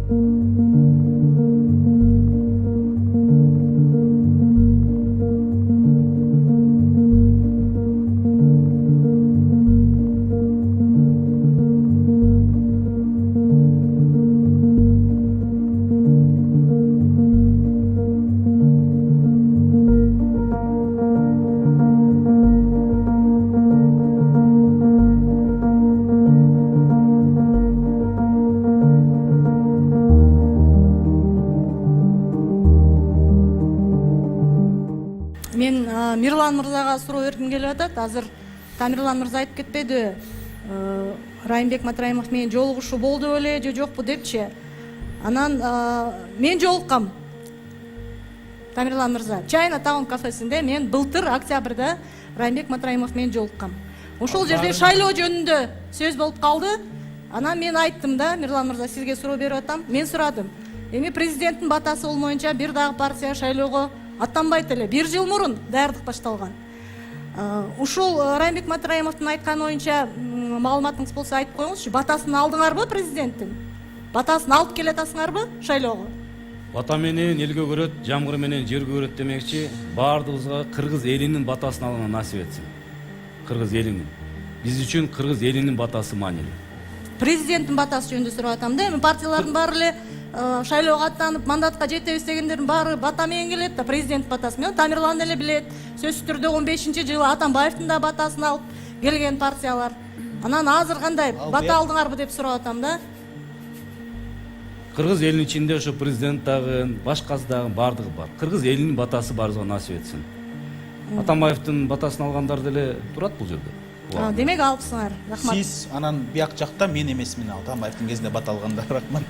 Мен Мирлан мырзага суроо бергим келип атат. Азыр Тамирлан мырза айтып кетпеди, Райымбек Матраимов менен жолугушуу болду беле же жокпу депчи. Анан мен жолуккам. Тамирлан мырза, Чайна Таун кафесинде мен былтыр октябрда Райымбек Матраимов менен жолуккам. Ошол жерде шайлоо жөнүндө сөз болуп калды. Анан мен айттым да, Мирлан мырза, сизге суроо берип атам. Мен сурадым. Эми президенттин батасы болмоюнча бир дагы партия шайлоого аттанбайт эле. 1 жыл мурун даярдык башталган. Ушул Райымбек Матраимовдун айтканы боюнча маалыматыңыз болсо айтып коюңузчу. Батасын алдыңарбы президенттин? Батасын алып келе атасыңарбы шайлоого? Бата менен элге көрөт, жамгыр менен жерге көрөт демекчи, баардыгыбызга кыргыз элинин батасын алган насип этсин. Кыргыз элинин. Биз үчүн кыргыз элинин батасы маанилүү. Президенттин батасы жөнүндө сурап атам да. Эми партиялардын баары эле шайлоого аттанып мандатка жетебиз дегендердин баары бата менен келет да, президент батасы менен. Тамирлан эле билет. Сөзсүз түрдө 15-жылы Атамбаевдин да батасын алып келген партиялар. Анан азыр кандай бата алдыңарбы деп сурап атам да. Кыргыз элинин ичинде ошо президент дагы, башкасы дагы баардыгы бар. Кыргыз элинин батасы баарыбызга насип этсин. Атамбаевдин батасын алгандар деле турат бул жерде. Демек алыпсыңар. Рахмат. Сиз анан бияк жакта мен эмесмин, Атамбаевдин кезинде бата алгандар. Рахмат.